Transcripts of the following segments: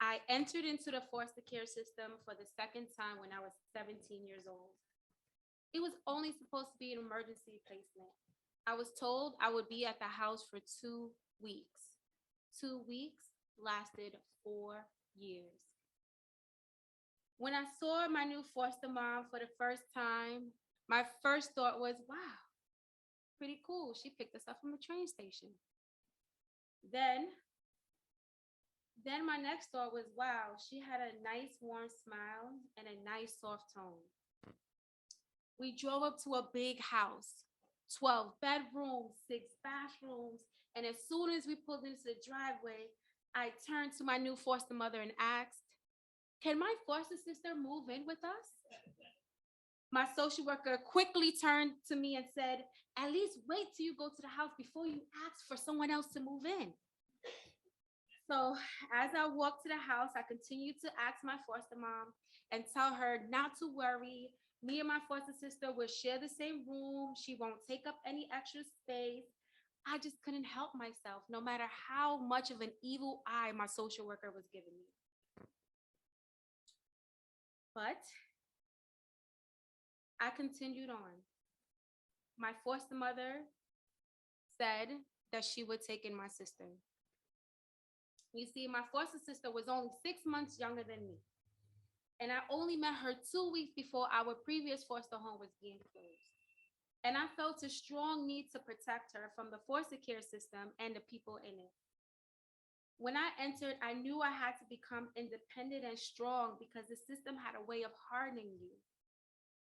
I entered into the foster care system for the second time when I was 17 years old. It was only supposed to be an emergency placement. I was told I would be at the house for 2 weeks. 2 weeks lasted 4 years. When I saw my new foster mom for the first time, my first thought was, wow, pretty cool. She picked us up from the train station. Then, then my next thought was, wow, she had a nice warm smile and a nice soft tone. We drove up to a big house, 12 bedrooms, 6 bathrooms, and as soon as we pulled into the driveway, I turned to my new foster mother and asked, can my foster sister move in with us? My social worker quickly turned to me and said, at least wait till you go to the house before you ask for someone else to move in. So as I walked to the house, I continued to ask my foster mom and tell her not to worry. Me and my foster sister will share the same room. She won't take up any extra space. I just couldn't help myself, no matter how much of an evil eye my social worker was giving me. But I continued on. My foster mother said that she would take in my sister. You see, my foster sister was only 6 months younger than me, and I only met her 2 weeks before our previous foster home was being closed. And I felt a strong need to protect her from the foster care system and the people in it. When I entered, I knew I had to become independent and strong because the system had a way of hardening you.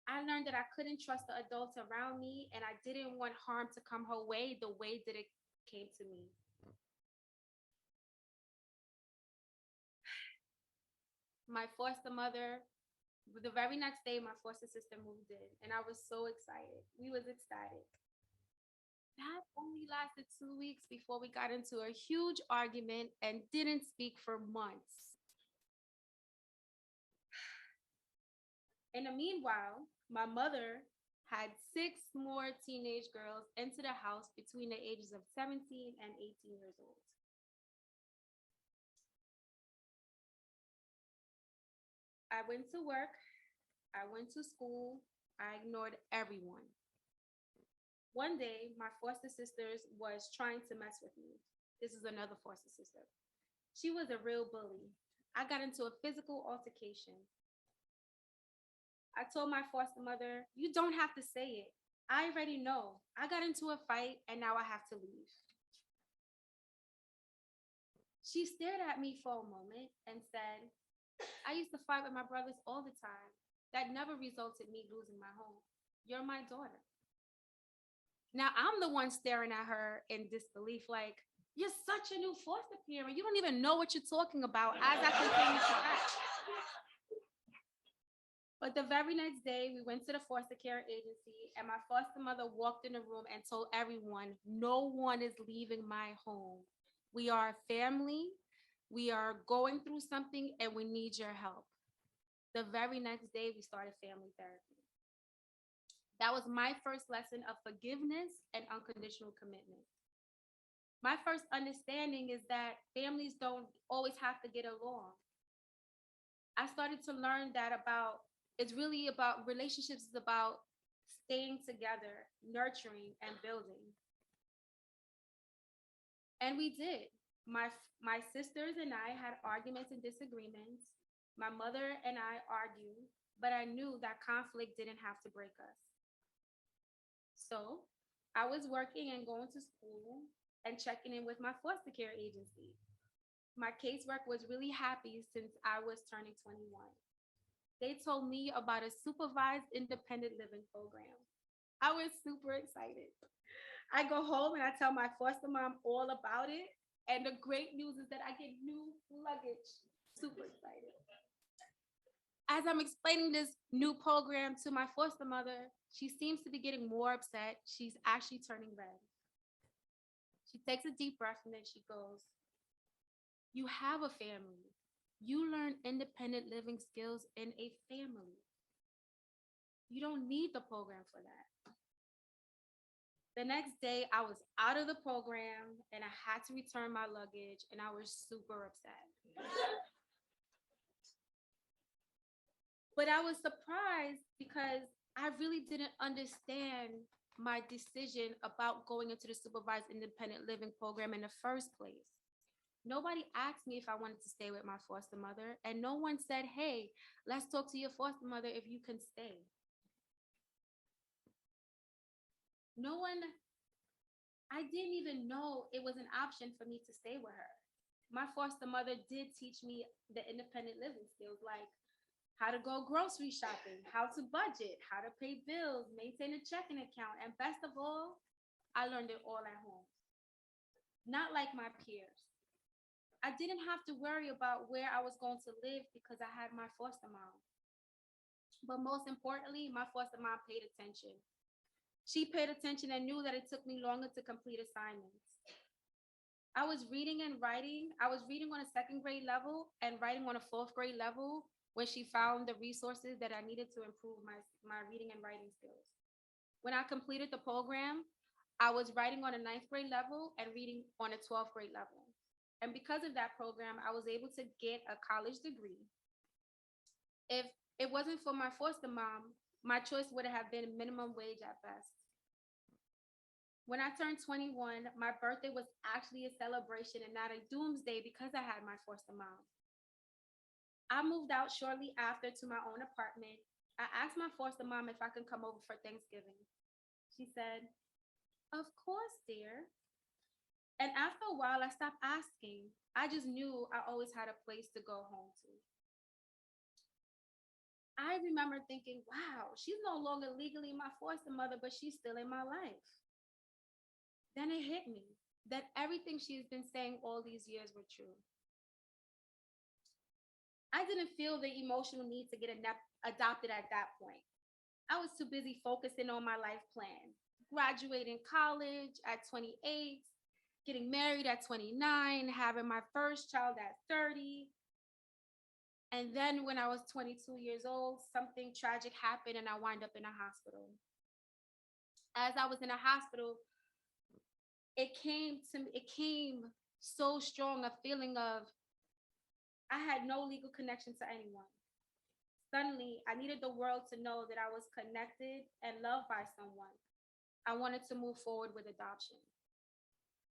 I learned that I couldn't trust the adults around me, and I didn't want harm to come her way the way that it came to me. My foster mother, the very next day, my foster sister moved in, and I was so excited. We was ecstatic. That only lasted 2 weeks before we got into a huge argument and didn't speak for months. In the meanwhile, my mother had 6 more teenage girls into the house between the ages of 17 and 18 years old. I went to work, I went to school, I ignored everyone. One day, my foster sisters was trying to mess with me. This is another foster sister. She was a real bully. I got into a physical altercation. I told my foster mother, you don't have to say it. I already know. I got into a fight and now I have to leave. She stared at me for a moment and said, I used to fight with my brothers all the time. That never resulted in me losing my home. You're my daughter. Now I'm the one staring at her in disbelief, like, you're such a new foster parent. You don't even know what you're talking about as I continue to act. But the very next day, we went to the foster care agency, and my foster mother walked in the room and told everyone, no one is leaving my home. We are a family. We are going through something, and we need your help. The very next day, we started family therapy. That was my first lesson of forgiveness and unconditional commitment. My first understanding is that families don't always have to get along. I started to learn that it's really about relationships, is about staying together, nurturing, and building. And we did. My sisters and I had arguments and disagreements. My mother and I argued, but I knew that conflict didn't have to break us. So I was working and going to school and checking in with my foster care agency. My casework was really happy since I was turning 21. They told me about a supervised independent living program. I was super excited. I go home and I tell my foster mom all about it. And the great news is that I get new luggage. Super excited. As I'm explaining this new program to my foster mother, she seems to be getting more upset. She's actually turning red. She takes a deep breath and then she goes, you have a family. You learn independent living skills in a family. You don't need the program for that. The next day, I was out of the program and I had to return my luggage, and I was super upset. But I was surprised because I really didn't understand my decision about going into the supervised independent living program in the first place. Nobody asked me if I wanted to stay with my foster mother, and no one said, hey, let's talk to your foster mother if you can stay. No one, I didn't even know it was an option for me to stay with her. My foster mother did teach me the independent living skills, like how to go grocery shopping, how to budget, how to pay bills, maintain a checking account, and best of all, I learned it all at home. Not like my peers. I didn't have to worry about where I was going to live because I had my foster mom. But most importantly, my foster mom paid attention. She paid attention and knew that it took me longer to complete assignments. I was reading and writing. I was reading on a second grade level and writing on a fourth grade level when she found the resources that I needed to improve my reading and writing skills. When I completed the program, I was writing on a ninth grade level and reading on a 12th grade level. And because of that program, I was able to get a college degree. If it wasn't for my foster mom, my choice would have been minimum wage at best. When I turned 21, my birthday was actually a celebration and not a doomsday because I had my foster mom. I moved out shortly after to my own apartment. I asked my foster mom if I could come over for Thanksgiving. She said, of course, dear. And after a while, I stopped asking. I just knew I always had a place to go home to. I remember thinking, wow, she's no longer legally my foster mother, but she's still in my life. Then it hit me that everything she's been saying all these years were true. I didn't feel the emotional need to get adopted at that point. I was too busy focusing on my life plan, graduating college at 28, getting married at 29, having my first child at 30. And then when I was 22 years old, something tragic happened and I wound up in a hospital. As I was in a hospital, it came so strong, a feeling of I had no legal connection to anyone. Suddenly, I needed the world to know that I was connected and loved by someone. I wanted to move forward with adoption.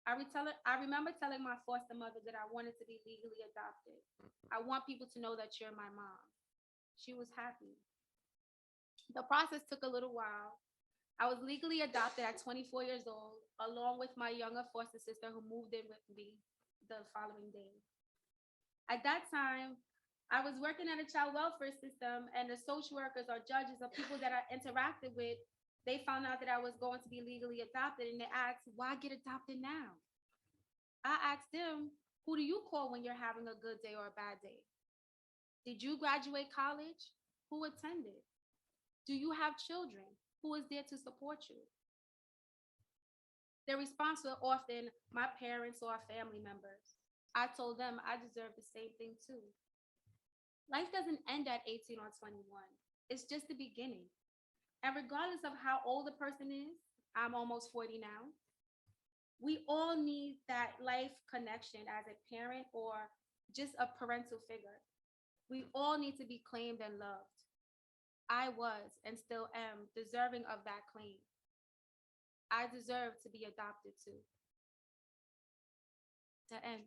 I remember telling my foster mother that I wanted to be legally adopted. I want people to know that you're my mom. She was happy. The process took a little while. I was legally adopted at 24 years old, along with my younger foster sister who moved in with me the following day. At that time, I was working at a child welfare system, and the social workers or judges or people that I interacted with, they found out that I was going to be legally adopted, and they asked, why get adopted now? I asked them, who do you call when you're having a good day or a bad day? Did you graduate college? Who attended? Do you have children? Who is there to support you? Their response was often my parents or family members. I told them I deserve the same thing too. Life doesn't end at 18 or 21. It's just the beginning. And regardless of how old a person is, I'm almost 40 now, we all need that life connection as a parent or just a parental figure. We all need to be claimed and loved. I was and still am deserving of that claim. I deserve to be adopted too. The end.